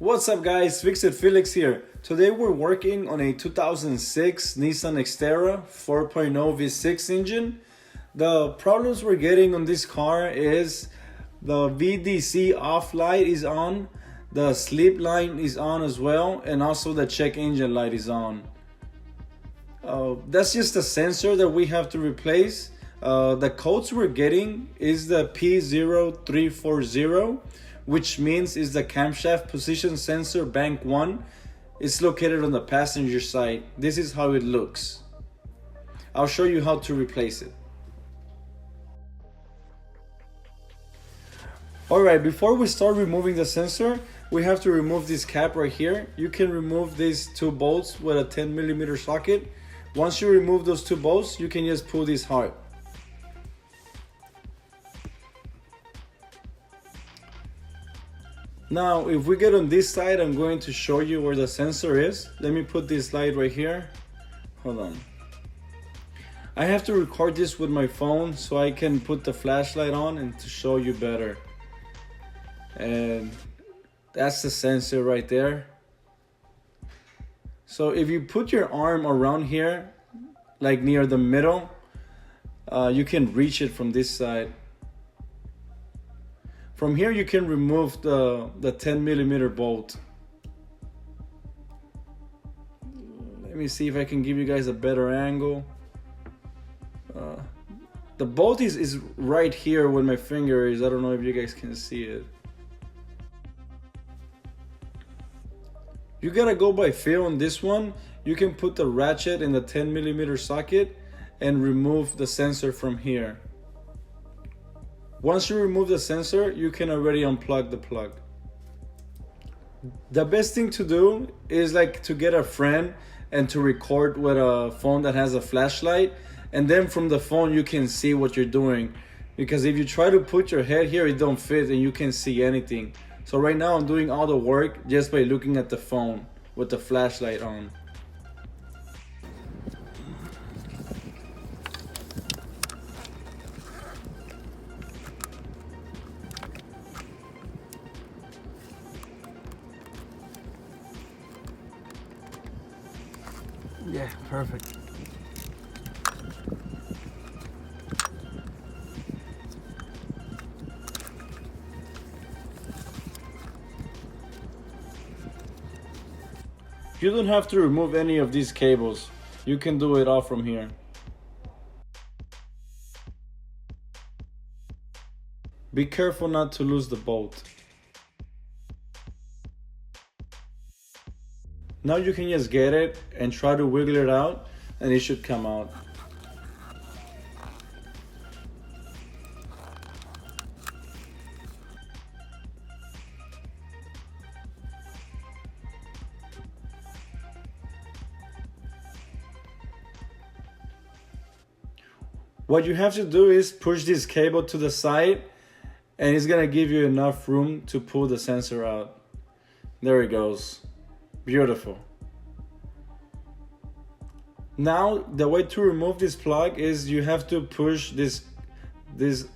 What's up guys, Fix It Felix here. Today we're working on a 2006 Nissan Xterra 4.0 V6 engine. The problems we're getting on this car is the VDC off light is on, the SLIP line is on as well, and also the check engine light is on. That's just a sensor that we have to replace. The codes we're getting is the P0340, which means is the camshaft position sensor bank 1. It's located on the passenger side. This is how it looks. I'll show you how to replace it. Alright, before we start removing the sensor, we have to remove this cap right here. You can remove these two bolts with a 10mm socket. Once you remove those two bolts, you can just pull this hard. Now, if we get on this side, I'm going to show you where the sensor is. Let me put this light right here. Hold on. I have to record this with my phone so I can put the flashlight on and to show you better. And that's the sensor right there. So if you put your arm around here, like near the middle, you can reach it from this side. From here you can remove the 10mm bolt. Let me see if I can give you guys a better angle. The bolt is right here where my finger is. I don't know if you guys can see it. You gotta go by feel on this one. You can put the ratchet in the 10mm socket and remove the sensor from here. Once you remove the sensor, you can already unplug the plug. The best thing to do is like to get a friend and to record with a phone that has a flashlight, and then from the phone you can see what you're doing. Because if you try to put your head here, it don't fit and you can't see anything. So right now I'm doing all the work just by looking at the phone with the flashlight on. Yeah, perfect. You don't have to remove any of these cables. You can do it all from here. Be careful not to lose the bolt. Now you can just get it and try to wiggle it out and it should come out. What you have to do is push this cable to the side and it's gonna give you enough room to pull the sensor out. There it goes. Beautiful. Now the way to remove this plug is you have to push this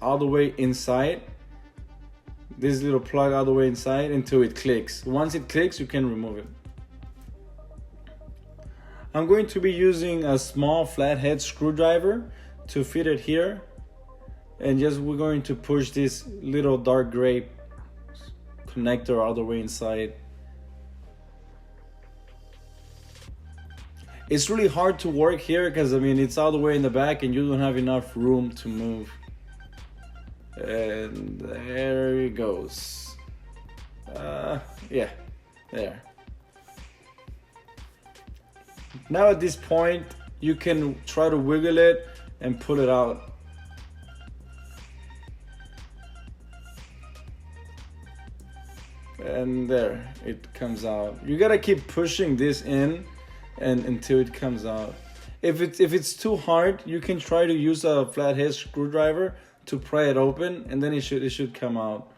all the way inside, this little plug all the way inside until it clicks. Once it clicks, you can remove it. I'm going to be using a small flathead screwdriver to fit it here, and we're going to push this little dark gray connector all the way inside. It's really hard to work here because I mean it's all the way in the back and you don't have enough room to move. And there it goes. Yeah, there. Now at this point you can try to wiggle it and pull it out. And there it comes out. You gotta keep pushing this in and until it comes out. If it's too hard, you can try to use a flathead screwdriver to pry it open, and then it should come out.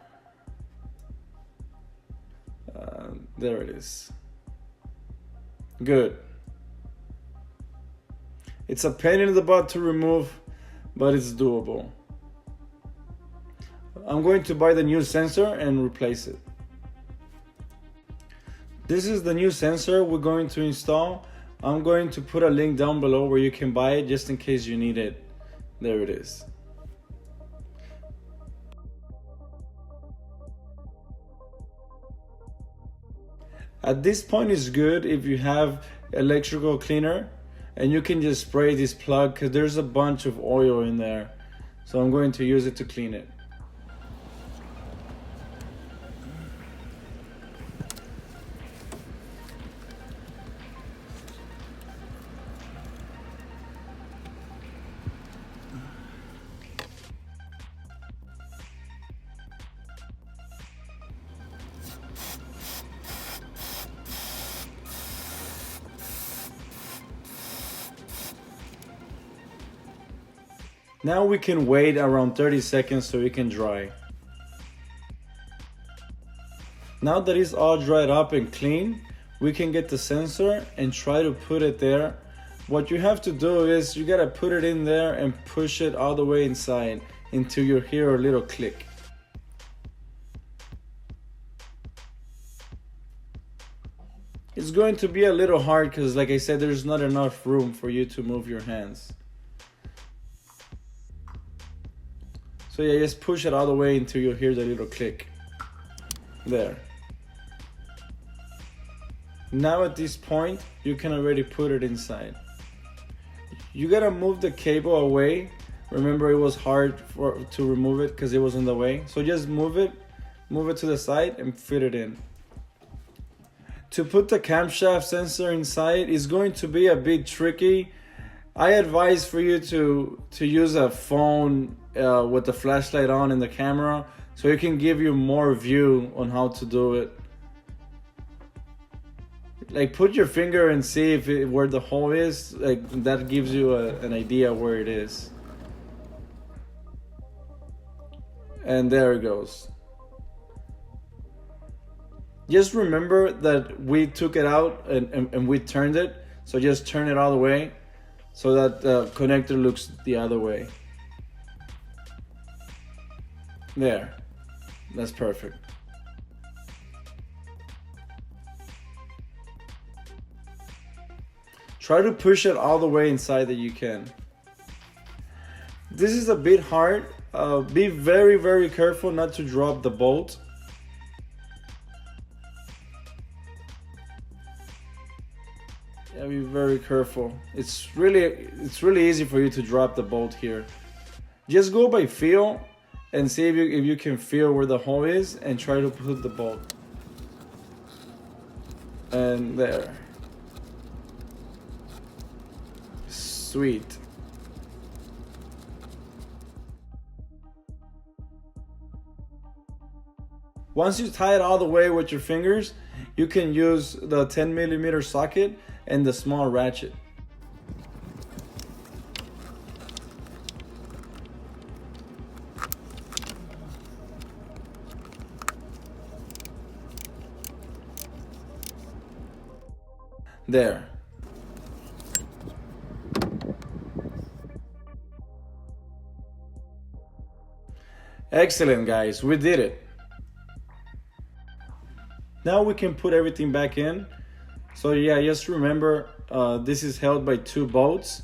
There it is. Good. It's a pain in the butt to remove, but it's doable. I'm going to buy the new sensor and replace it. This is the new sensor we're going to install. I'm going to put a link down below where you can buy it just in case you need it. There it is. At this point it's good if you have electrical cleaner and you can just spray this plug because there's a bunch of oil in there. So I'm going to use it to clean it. Now we can wait around 30 seconds so it can dry. Now that it's all dried up and clean, we can get the sensor and try to put it there. What you have to do is you gotta put it in there and push it all the way inside until you hear a little click. It's going to be a little hard because, like I said, there's not enough room for you to move your hands. So yeah, just push it all the way until you hear the little click. There. Now at this point, you can already put it inside. You gotta move the cable away. Remember, it was hard to remove it because it was in the way. So just move it to the side and fit it in. To put the camshaft sensor inside is going to be a bit tricky. I advise for you to use a phone with the flashlight on in the camera so it can give you more view on how to do it. Like, put your finger and see if where the hole is. Like, that gives you an idea where it is. And there it goes. Just remember that we took it out and we turned it. So just turn it all the way so that the connector looks the other way. There. That's perfect. Try to push it all the way inside that you can. This is a bit hard. Be very, very careful not to drop the bolt. Yeah, be very careful. It's really easy for you to drop the bolt here. Just go by feel and see if you can feel where the hole is and try to put the bolt. And there. Sweet. Once you tie it all the way with your fingers, you can use the 10mm socket and the small ratchet. There. Excellent, guys, we did it. Now we can put everything back in. So yeah, just remember this is held by 2 bolts,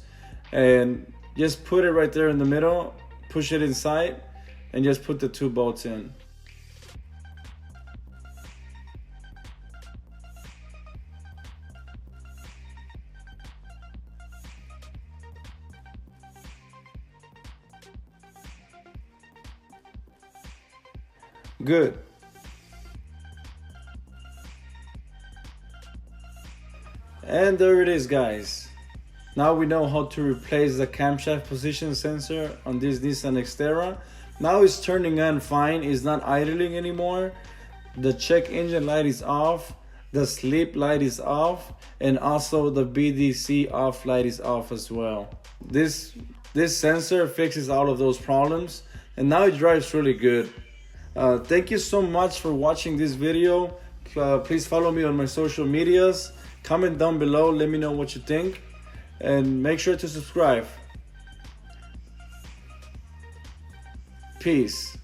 and just put it right there in the middle, push it inside, and just put the 2 bolts in. Good. And there it is, guys. Now we know how to replace the camshaft position sensor on this Nissan Xterra. Now it's turning on fine, it's not idling anymore. The check engine light is off, the sleep light is off, and also the VDC off light is off as well. This sensor fixes all of those problems, and now it drives really good. Thank you so much for watching this video. Please follow me on my social medias. Comment down below, let me know what you think, and make sure to subscribe. Peace.